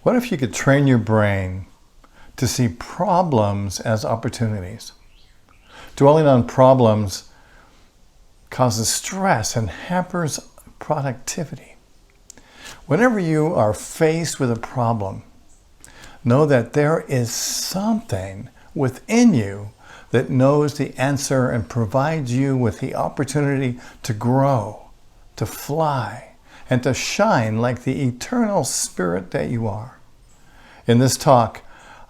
What if you could train your brain to see problems as opportunities? Dwelling on problems causes stress and hampers productivity. Whenever you are faced with a problem, know that there is something within you that knows the answer and provides you with the opportunity to grow, to fly, and to shine like the eternal spirit that you are. In this talk,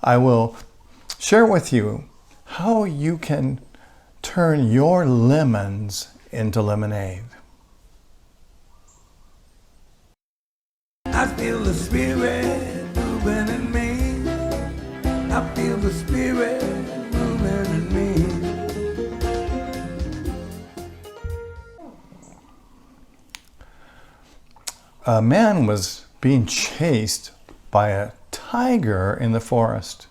I will share with you how you can turn your lemons into lemonade. I feel the spirit moving in me. I feel the spirit moving in me. A man was being chased by a tiger in the forest.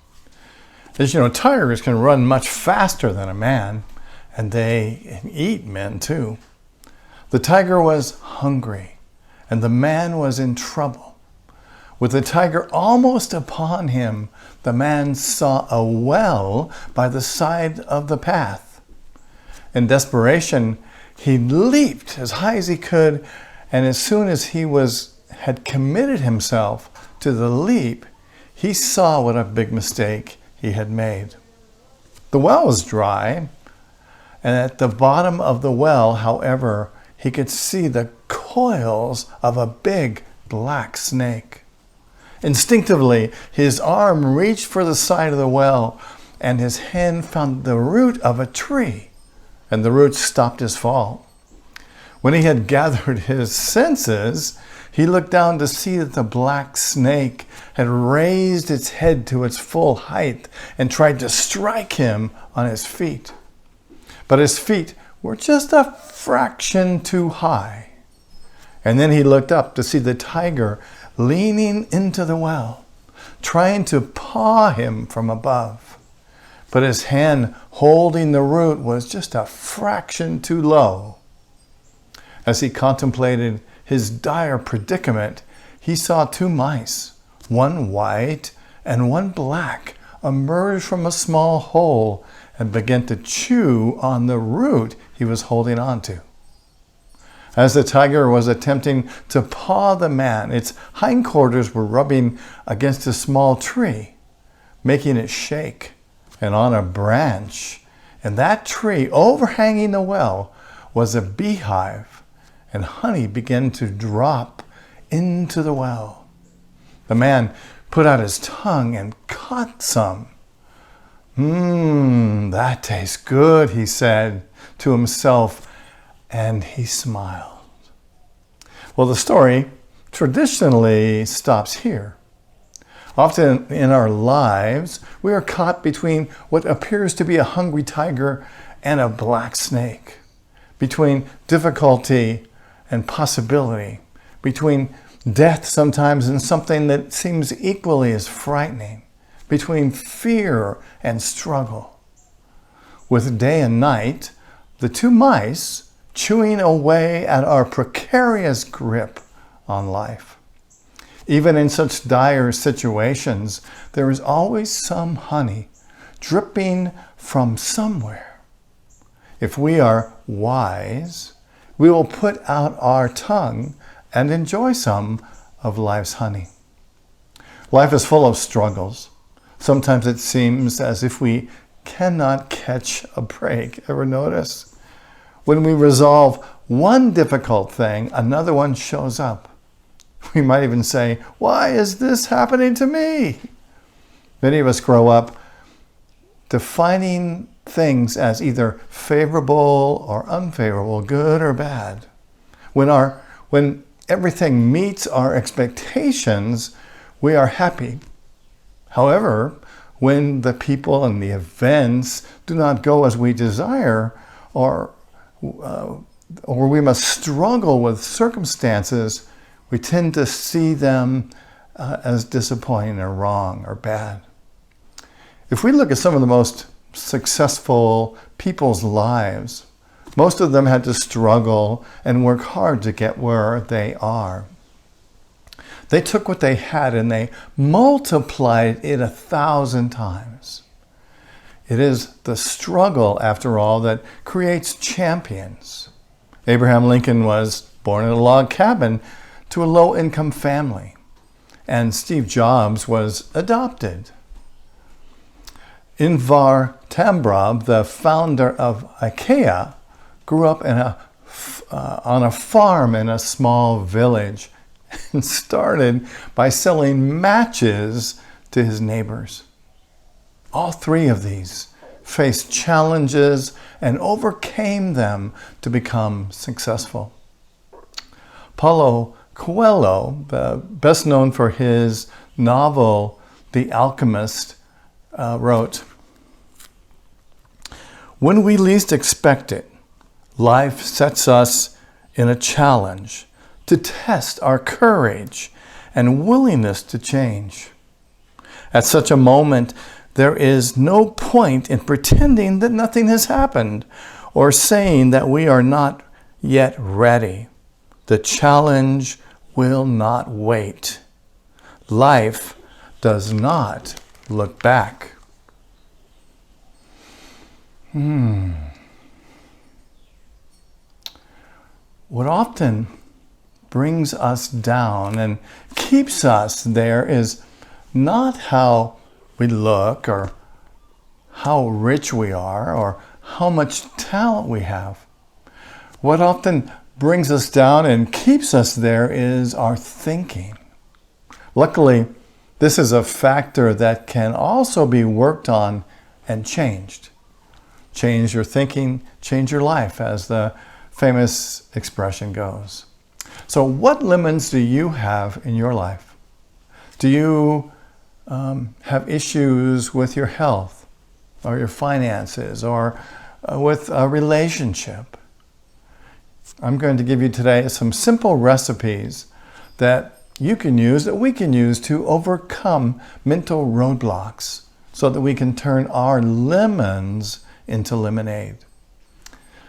As you know, tigers can run much faster than a man, and they eat men too. The tiger was hungry, and the man was in trouble. With the tiger almost upon him, the man saw a well by the side of the path. In desperation, he leaped as high as he could, and as soon as he had committed himself to the leap, he saw what a big mistake he had made. The well was dry, and at the bottom of the well, however, he could see the coils of a big black snake. Instinctively, his arm reached for the side of the well, and his hand found the root of a tree, and the root stopped his fall. When he had gathered his senses, he looked down to see that the black snake had raised its head to its full height and tried to strike him on his feet. But his feet were just a fraction too high. And then he looked up to see the tiger leaning into the well, trying to paw him from above. But his hand holding the root was just a fraction too low. As he contemplated his dire predicament, he saw two mice, one white and one black, emerge from a small hole and began to chew on the root he was holding on to. As the tiger was attempting to paw the man, its hindquarters were rubbing against a small tree, making it shake. And on a branch in that tree overhanging the well was a beehive, and honey began to drop into the well. The man put out his tongue and caught some. That tastes good, he said to himself, and he smiled. Well, the story traditionally stops here. Often in our lives, we are caught between what appears to be a hungry tiger and a black snake, between difficulty and possibility, between death sometimes and something that seems equally as frightening, between fear and struggle. With day and night, the two mice chewing away at our precarious grip on life. Even in such dire situations, there is always some honey dripping from somewhere. If we are wise, we will put out our tongue and enjoy some of life's honey. Life is full of struggles. Sometimes it seems as if we cannot catch a break. Ever notice? When we resolve one difficult thing, another one shows up. We might even say, "Why is this happening to me?" Many of us grow up defining things as either favorable or unfavorable, good or bad. When everything meets our expectations, we are happy. However, when the people and the events do not go as we desire, or we must struggle with circumstances, we tend to see them as disappointing or wrong or bad. If we look at some of the most successful people's lives, most of them had to struggle and work hard to get where they are. They took what they had and they multiplied it 1,000 times. It is the struggle, after all, that creates champions. Abraham Lincoln was born in a log cabin to a low-income family, and Steve Jobs was adopted. Invar Tambrov, the founder of IKEA, grew up on a farm in a small village and started by selling matches to his neighbors. All three of these faced challenges and overcame them to become successful. Paulo Coelho, best known for his novel The Alchemist, wrote, "When we least expect it, life sets us in a challenge to test our courage and willingness to change. At such a moment, there is no point in pretending that nothing has happened or saying that we are not yet ready. The challenge will not wait. Life does not look back." What often brings us down and keeps us there is not how we look or how rich we are or how much talent we have. What often brings us down and keeps us there is our thinking. Luckily, this is a factor that can also be worked on and changed. Change your thinking, change your life, as the famous expression goes. So what limits do you have in your life? Do you have issues with your health or your finances or with a relationship? I'm going to give you today some simple recipes that you can use, that we can use to overcome mental roadblocks so that we can turn our lemons into lemonade.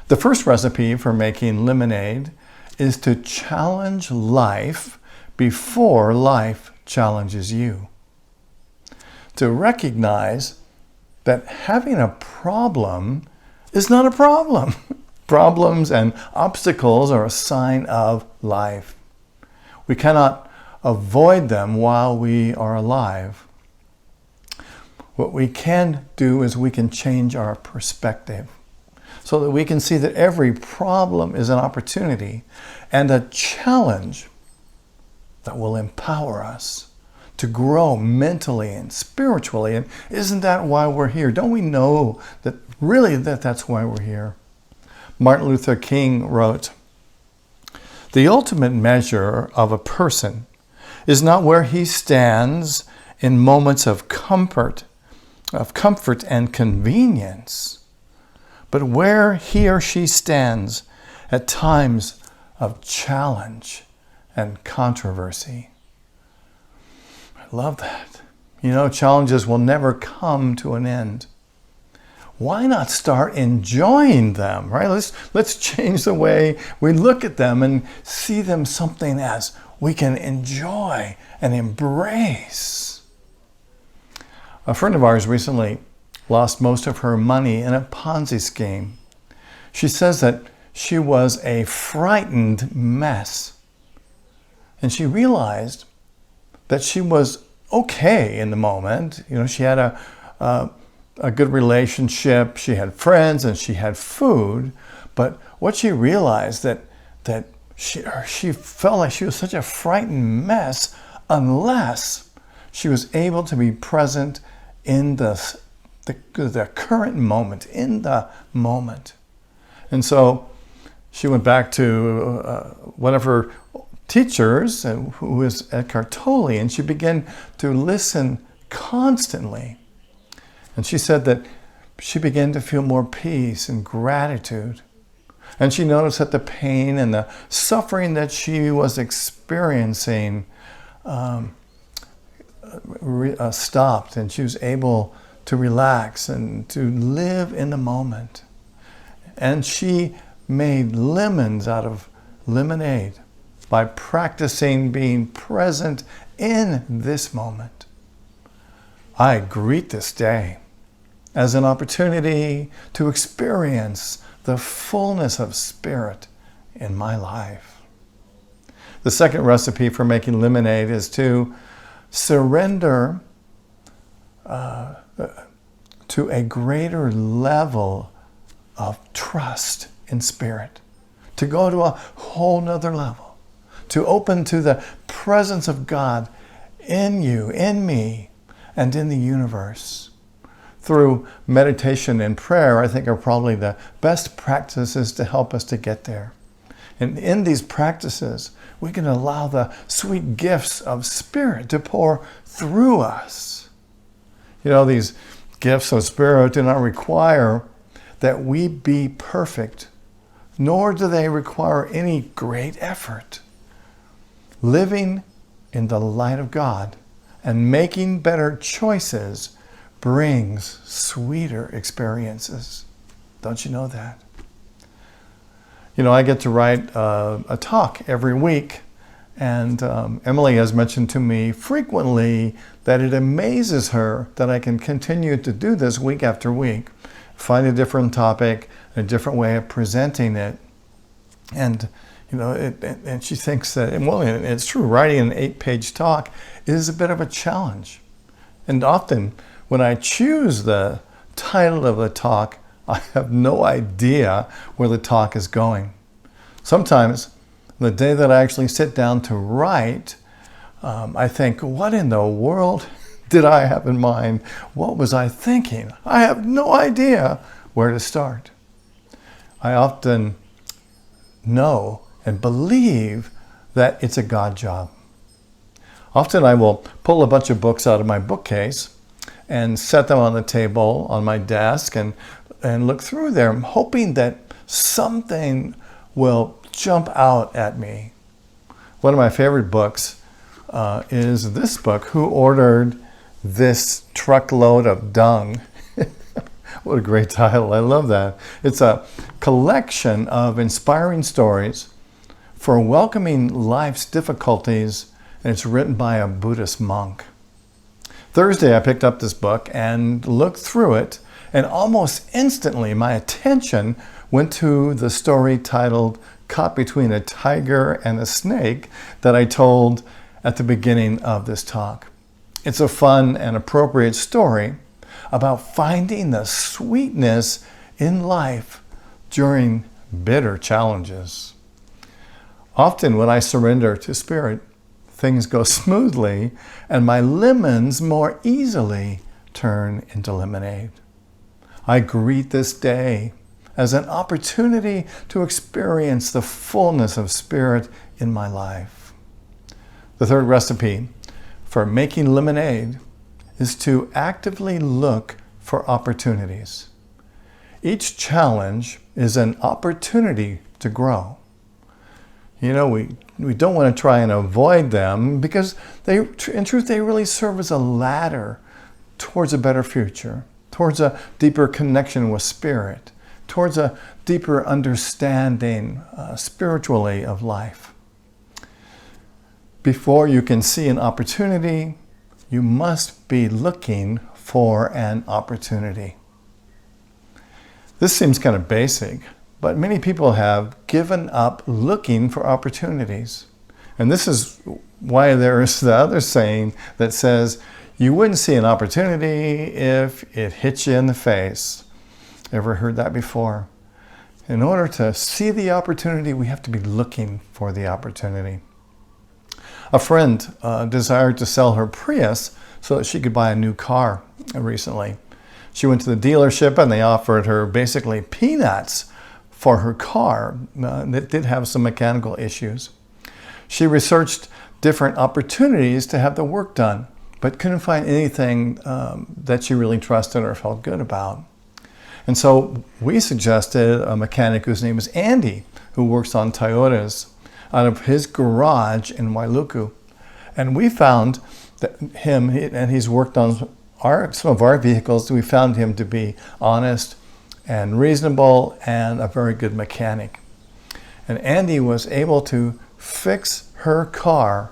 The first recipe for making lemonade is to challenge life before life challenges you. To recognize that having a problem is not a problem. Problems and obstacles are a sign of life. We cannot avoid them while we are alive. What we can do is we can change our perspective so that we can see that every problem is an opportunity and a challenge that will empower us to grow mentally and spiritually. And isn't that why we're here? Don't we know that really that's why we're here? Martin Luther King wrote, "The ultimate measure of a person is not where he stands in moments of comfort and convenience, but where he or she stands at times of challenge and controversy." I love that. You know, challenges will never come to an end. Why not start enjoying them, right? Let's change the way we look at them and see them something as we can enjoy and embrace. A friend of ours recently lost most of her money in a Ponzi scheme. She says that she was a frightened mess. And she realized that she was okay in the moment. You know, she had a good relationship, she had friends, and she had food. But what she realized that she felt like she was such a frightened mess unless she was able to be present in the current moment, in the moment. And so she went back to one of her teachers, who was Eckhart Tolle, and she began to listen constantly. And she said that she began to feel more peace and gratitude. And she noticed that the pain and the suffering that she was experiencing stopped, and she was able to relax and to live in the moment. And she made lemons out of lemonade. by practicing being present in this moment. I greet this day as an opportunity to experience the fullness of Spirit in my life. The second recipe for making lemonade is to surrender to a greater level of trust in Spirit, to go to a whole nother level, to open to the presence of God in you, in me, and in the universe. Through meditation and prayer, I think are probably the best practices to help us to get there. And in these practices, we can allow the sweet gifts of Spirit to pour through us. You know, these gifts of Spirit do not require that we be perfect, nor do they require any great effort. Living in the light of God and making better choices brings sweeter experiences. Don't you know that? You know, I get to write a talk every week, and Emily has mentioned to me frequently that it amazes her that I can continue to do this week after week, find a different topic, a different way of presenting it. And, you know, and she thinks that, well, it's true, writing an 8-page talk is a bit of a challenge. And often when I choose the title of the talk, I have no idea where the talk is going. Sometimes, the day that I actually sit down to write, I think, what in the world did I have in mind? What was I thinking? I have no idea where to start. I often know and believe that it's a God job. Often I will pull a bunch of books out of my bookcase and set them on the table on my desk and look through them, hoping that something will jump out at me. One of my favorite books is this book, Who Ordered This Truckload of Dung? What a great title. I love that. It's a collection of inspiring stories for welcoming life's difficulties, and it's written by a Buddhist monk. Thursday, I picked up this book and looked through it, and almost instantly my attention went to the story titled Caught Between a Tiger and a Snake that I told at the beginning of this talk. It's a fun and appropriate story about finding the sweetness in life during bitter challenges. Often when I surrender to Spirit, things go smoothly and my lemons more easily turn into lemonade. I greet this day as an opportunity to experience the fullness of Spirit in my life. The third recipe for making lemonade is to actively look for opportunities. Each challenge is an opportunity to grow. You know, we don't want to try and avoid them because in truth, they really serve as a ladder towards a better future, towards a deeper connection with Spirit, towards a deeper understanding spiritually of life. Before you can see an opportunity, you must be looking for an opportunity. This seems kind of basic, but many people have given up looking for opportunities. And this is why there is the other saying that says, you wouldn't see an opportunity if it hit you in the face. Ever heard that before? In order to see the opportunity, we have to be looking for the opportunity. A friend desired to sell her Prius so that she could buy a new car recently. She went to the dealership and they offered her basically peanuts for her car that did have some mechanical issues. She researched different opportunities to have the work done, but couldn't find anything that she really trusted or felt good about. And so we suggested a mechanic whose name is Andy, who works on Toyotas, out of his garage in Wailuku. And we found that he's worked on some of our vehicles. We found him to be honest and reasonable and a very good mechanic. And Andy was able to fix her car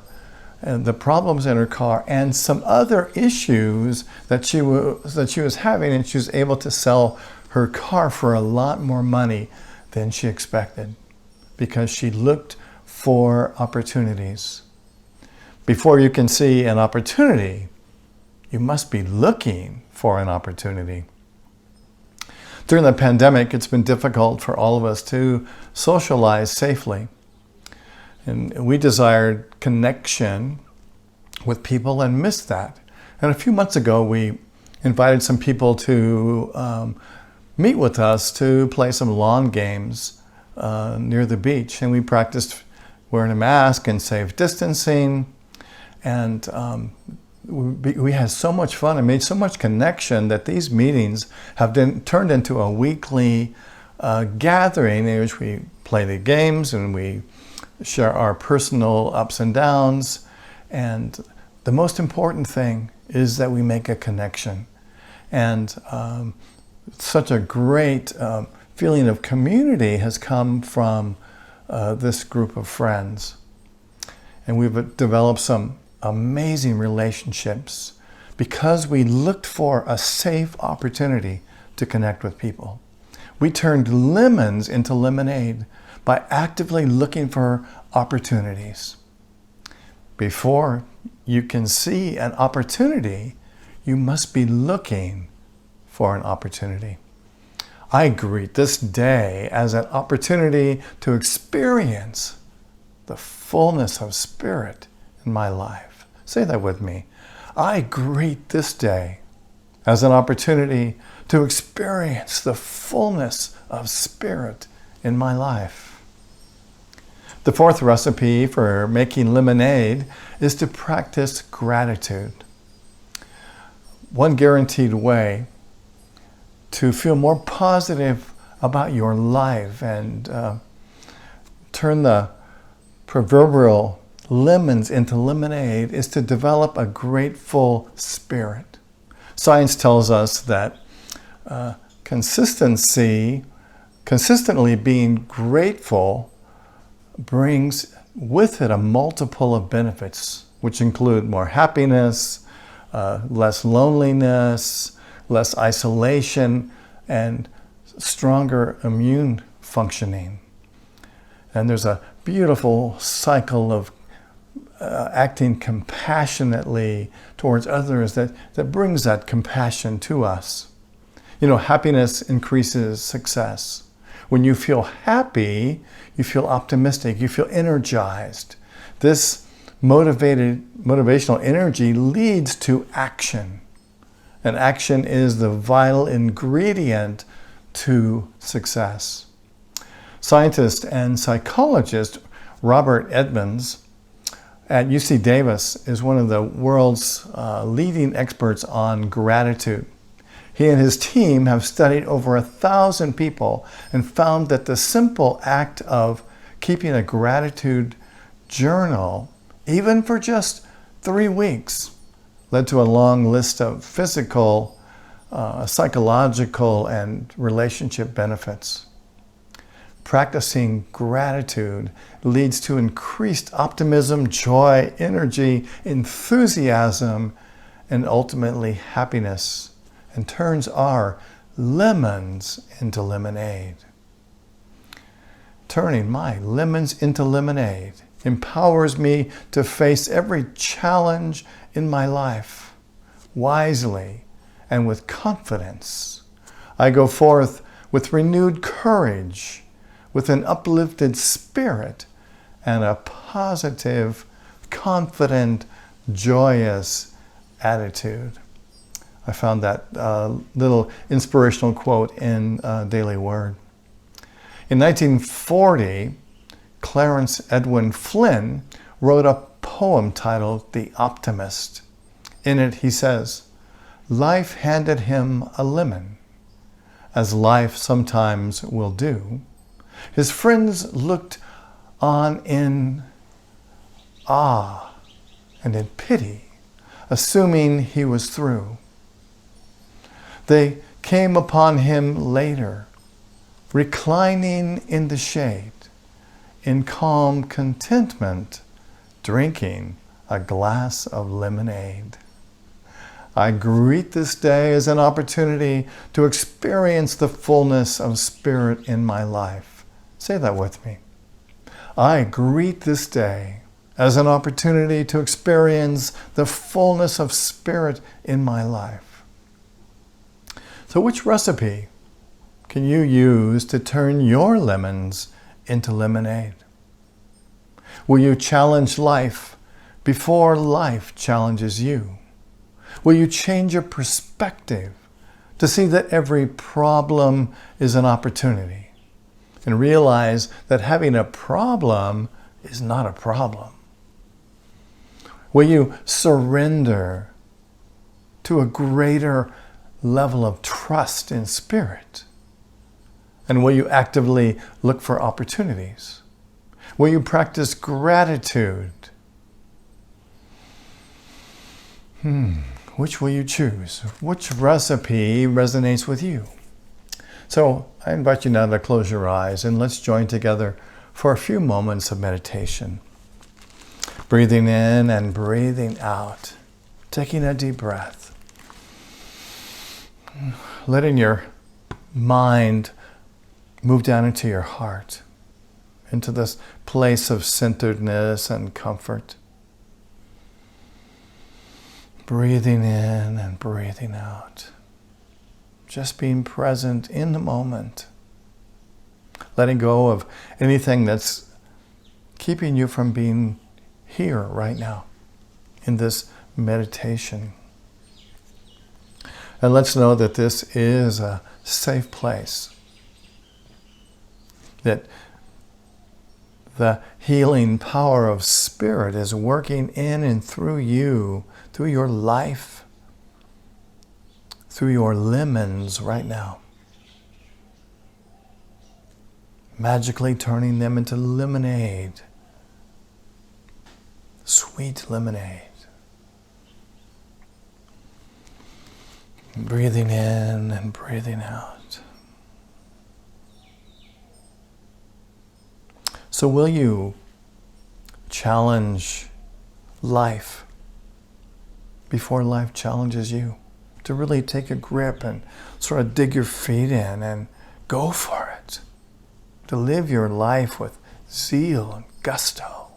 and the problems in her car and some other issues that she was having, and she was able to sell her car for a lot more money than she expected because she looked for opportunities. Before you can see an opportunity, you must be looking for an opportunity. During the pandemic, it's been difficult for all of us to socialize safely. And we desired connection with people and missed that. And a few months ago, we invited some people to meet with us to play some lawn games near the beach. And we practiced wearing a mask and safe distancing. And we had so much fun and made so much connection that these meetings have turned into a weekly gathering in which we play the games and we share our personal ups and downs. And the most important thing is that we make a connection. And such a great feeling of community has come from this group of friends. And we've developed some amazing relationships because we looked for a safe opportunity to connect with people. We turned lemons into lemonade by actively looking for opportunities. Before you can see an opportunity, you must be looking for an opportunity. I greet this day as an opportunity to experience the fullness of Spirit in my life. Say that with me. I greet this day as an opportunity to experience the fullness of Spirit in my life. The fourth recipe for making lemonade is to practice gratitude. One guaranteed way to feel more positive about your life and turn the proverbial lemons into lemonade is to develop a grateful spirit. Science tells us that consistently being grateful brings with it a multiple of benefits, which include more happiness, less loneliness, less isolation, and stronger immune functioning. And there's a beautiful cycle of acting compassionately towards others that brings that compassion to us. You know, happiness increases success. When you feel happy, you feel optimistic, you feel energized. This motivational energy leads to action. And action is the vital ingredient to success. Scientist and psychologist Robert Edmonds at UC Davis is one of the world's leading experts on gratitude. He and his team have studied over 1,000 people and found that the simple act of keeping a gratitude journal, even for just 3 weeks, led to a long list of physical, psychological, and relationship benefits. Practicing gratitude leads to increased optimism, joy, energy, enthusiasm, and ultimately happiness, and turns our lemons into lemonade. Turning my lemons into lemonade empowers me to face every challenge in my life wisely and with confidence. I go forth with renewed courage, with an uplifted spirit, and a positive, confident, joyous attitude. I found that little inspirational quote in Daily Word. In 1940, Clarence Edwin Flynn wrote a poem titled The Optimist. In it, he says, "Life handed him a lemon, as life sometimes will do. His friends looked on in awe and in pity, assuming he was through. They came upon him later, reclining in the shade, in calm contentment, drinking a glass of lemonade. I greet this day as an opportunity to experience the fullness of Spirit in my life. Say that with me. I greet this day as an opportunity to experience the fullness of Spirit in my life. So which recipe can you use to turn your lemons into lemonade? Will you challenge life before life challenges you? Will you change your perspective to see that every problem is an opportunity and realize that having a problem is not a problem? Will you surrender to a greater level of trust in Spirit? And will you actively look for opportunities? Will you practice gratitude? Which will you choose? Which recipe resonates with you? So I invite you now to close your eyes and let's join together for a few moments of meditation. Breathing in and breathing out. Taking a deep breath. Letting your mind move down into your heart, into this place of centeredness and comfort. Breathing in and breathing out. Just being present in the moment. Letting go of anything that's keeping you from being here right now in this meditation. And let's know that this is a safe place. That the healing power of Spirit is working in and through you, through your life, through your lemons right now. Magically turning them into lemonade. Sweet lemonade. Breathing in and breathing out. So will you challenge life before life challenges you? To really take a grip and sort of dig your feet in and go for it. To live your life with zeal and gusto.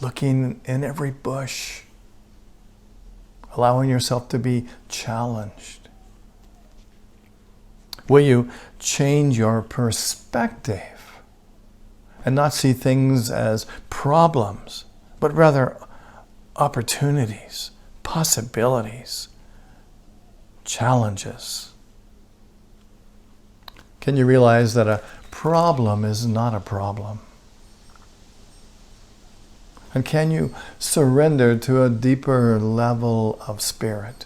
Looking in every bush. Allowing yourself to be challenged. Will you change your perspective and not see things as problems, but rather opportunities, possibilities, challenges? Can you realize that a problem is not a problem? And can you surrender to a deeper level of Spirit?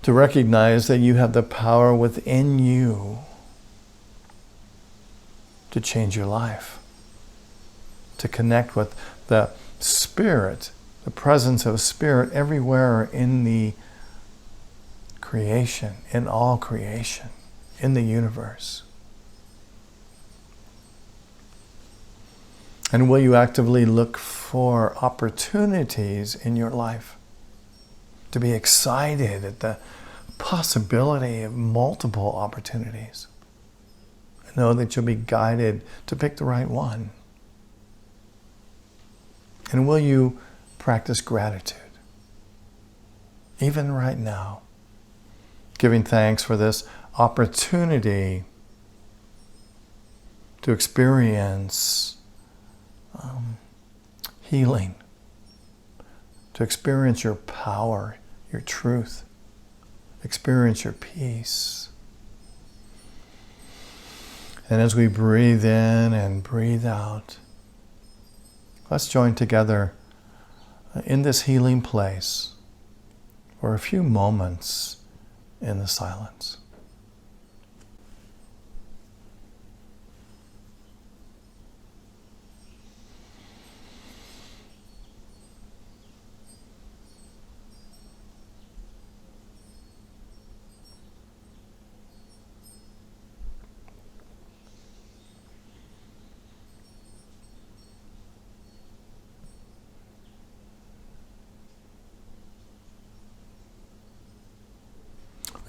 To recognize that you have the power within you to change your life. To connect with the Spirit, the presence of Spirit everywhere in the creation, in all creation, in the universe. And will you actively look for opportunities in your life? To be excited at the possibility of multiple opportunities. Know that you'll be guided to pick the right one. And will you practice gratitude? Even right now. Giving thanks for this opportunity to experience healing, to experience your power, your truth, experience your peace. And as we breathe in and breathe out, let's join together in this healing place for a few moments in the silence.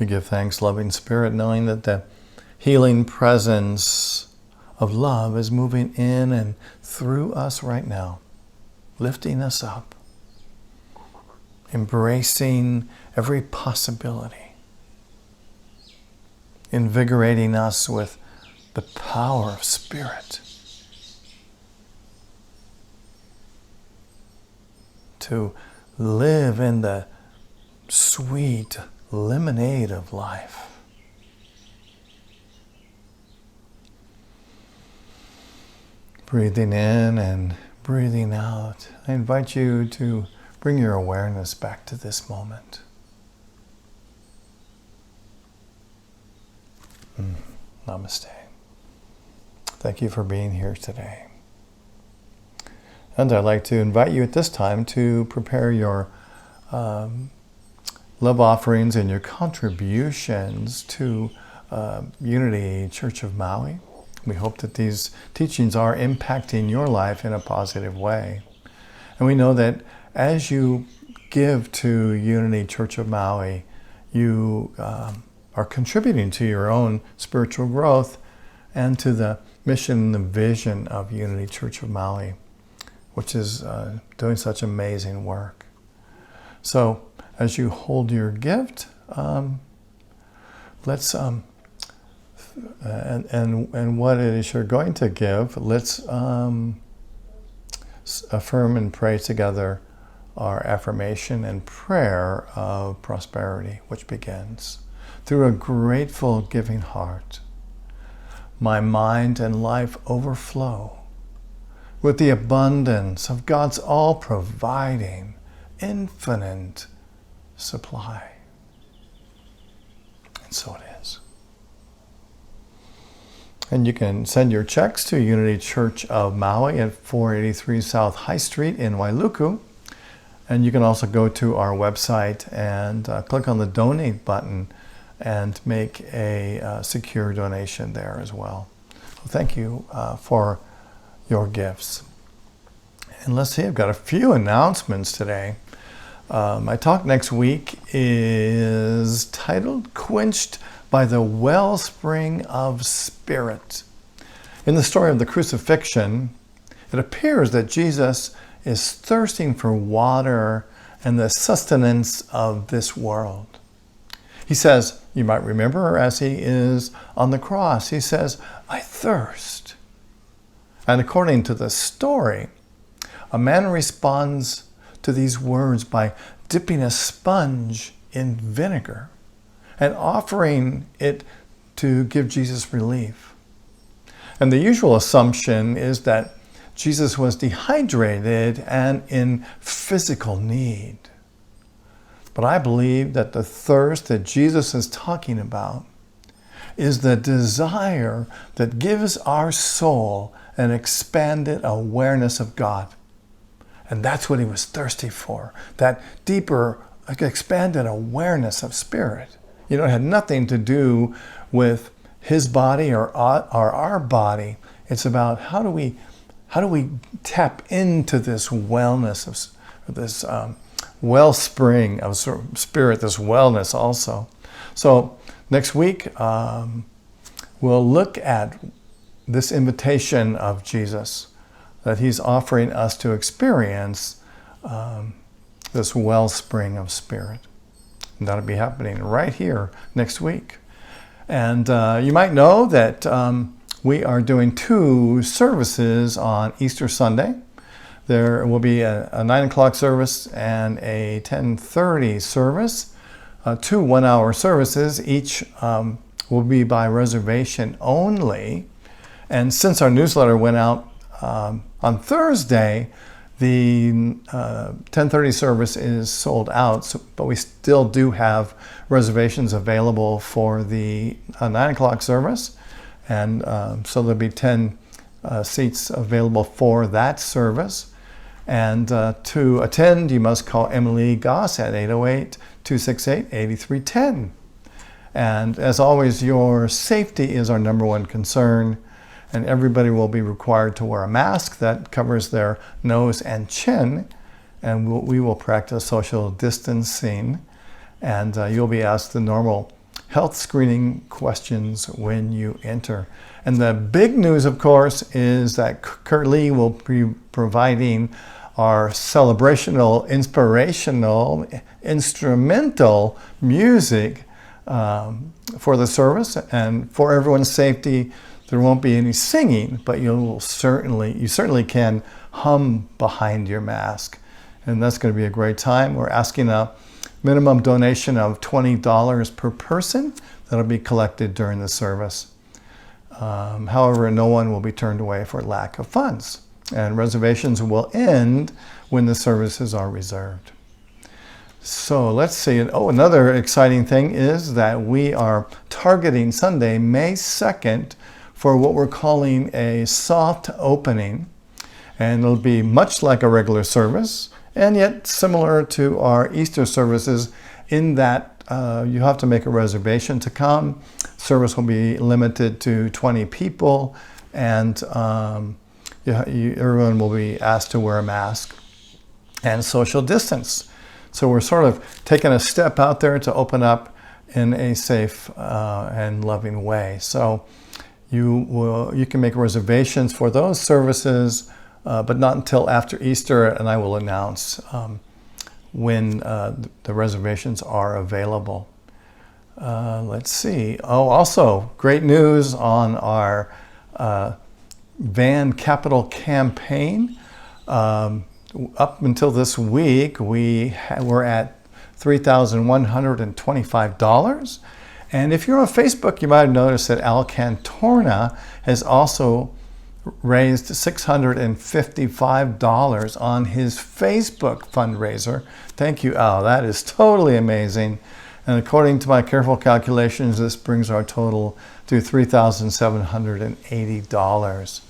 We give thanks, loving Spirit, knowing that the healing presence of love is moving in and through us right now, lifting us up, embracing every possibility, invigorating us with the power of Spirit to live in the sweet lemonade of life. Breathing in and breathing out, I invite you to bring your awareness back to this moment. Namaste. Thank you for being here today. And I'd like to invite you at this time to prepare your love offerings and your contributions to Unity Church of Maui. We hope that these teachings are impacting your life in a positive way. And we know that as you give to Unity Church of Maui, you are contributing to your own spiritual growth and to the mission and the vision of Unity Church of Maui, which is doing such amazing work. So as you hold your gift, let's and what it is you're going to give, let's affirm and pray together our affirmation and prayer of prosperity, which begins through a grateful giving heart. My mind and life overflow with the abundance of God's all-providing, infinite supply. And so it is. And you can send your checks to Unity Church of Maui at 483 South High Street in Wailuku. And you can also go to our website and click on the donate button and make a secure donation there as well. So thank you for your gifts. And let's see, I've got a few announcements today. My talk next week is titled Quenched by the Wellspring of Spirit. In the story of the crucifixion, it appears that Jesus is thirsting for water and the sustenance of this world. He says, you might remember as he is on the cross, he says, I thirst. And according to the story, a man responds to these words by dipping a sponge in vinegar and offering it to give Jesus relief. And the usual assumption is that Jesus was dehydrated and in physical need. But I believe that the thirst that Jesus is talking about is the desire that gives our soul an expanded awareness of God. And that's what he was thirsty for, that deeper, expanded awareness of Spirit. You know, it had nothing to do with his body or our body. It's about how do we tap into this wellness of this wellspring of Spirit, this wellness also. So next week we'll look at this invitation of Jesus that he's offering us to experience this wellspring of Spirit. And that'll be happening right here next week. And you might know that we are doing 2 services on Easter Sunday. There will be a 9 o'clock service and a 10:30 service, 2 1-hour services. Each will be by reservation only. And since our newsletter went out on Thursday, the 10:30 service is sold out, but we still do have reservations available for the 9 o'clock service. And so there'll be 10 seats available for that service. And to attend, you must call Emily Goss at 808-268-8310. And as always, your safety is our number one concern. And everybody will be required to wear a mask that covers their nose and chin. And we will practice social distancing. And you'll be asked the normal health screening questions when you enter. And the big news, of course, is that Kurt Lee will be providing our celebrational, inspirational, instrumental music for the service. And for everyone's safety, there won't be any singing, but you certainly can hum behind your mask. And that's going to be a great time. We're asking a minimum donation of $20 per person that'll be collected during the service. However, no one will be turned away for lack of funds. And reservations will end when the services are reserved. So let's see. Oh, another exciting thing is that we are targeting Sunday, May 2nd, for what we're calling a soft opening. And it'll be much like a regular service, and yet similar to our Easter services in that you have to make a reservation to come. Service will be limited to 20 people, and everyone will be asked to wear a mask and social distance. So we're sort of taking a step out there to open up in a safe and loving way. So you can make reservations for those services, but not until after Easter, and I will announce when the reservations are available. Let's see. Oh, also great news on our Van Capital campaign. Up until this week, we're at $3,125. And if you're on Facebook, you might have noticed that Al Cantorna has also raised $655 on his Facebook fundraiser. Thank you, Al. That is totally amazing. And according to my careful calculations, this brings our total to $3,780.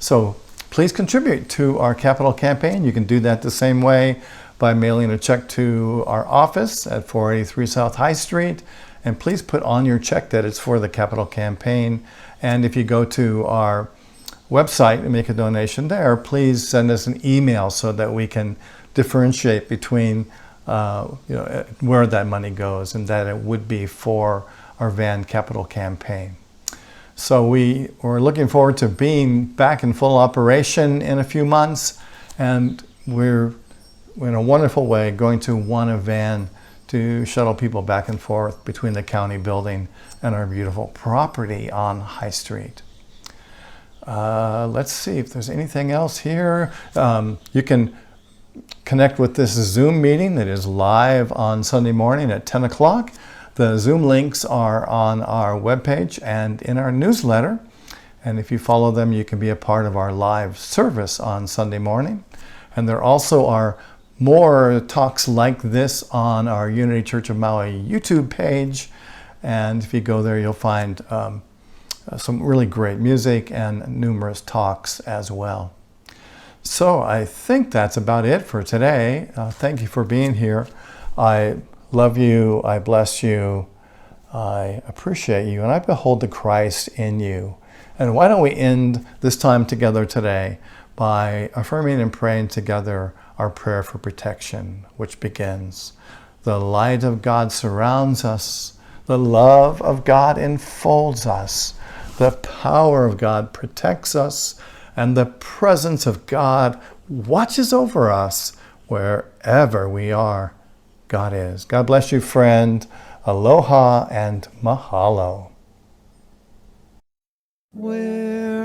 So please contribute to our capital campaign. You can do that the same way by mailing a check to our office at 483 South High Street. And please put on your check that it's for the capital campaign. And if you go to our website and make a donation there, please send us an email so that we can differentiate between where that money goes and that it would be for our Van Capital campaign. So we're looking forward to being back in full operation in a few months, and we're in a wonderful way going to want a van to shuttle people back and forth between the county building and our beautiful property on High Street. Let's see if there's anything else here. You can connect with this Zoom meeting that is live on Sunday morning at 10 o'clock. The Zoom links are on our webpage and in our newsletter. And if you follow them, you can be a part of our live service on Sunday morning. And there also are more talks like this on our Unity Church of Maui YouTube page. And if you go there, you'll find some really great music and numerous talks as well. So I think that's about it for today. Thank you for being here. I love you. I bless you. I appreciate you. And I behold the Christ in you. And why don't we end this time together today by affirming and praying together our prayer for protection, which begins, the light of God surrounds us. The love of God enfolds us. The power of God protects us. And the presence of God watches over us wherever we are. God is. God bless you, friend. Aloha and mahalo. Where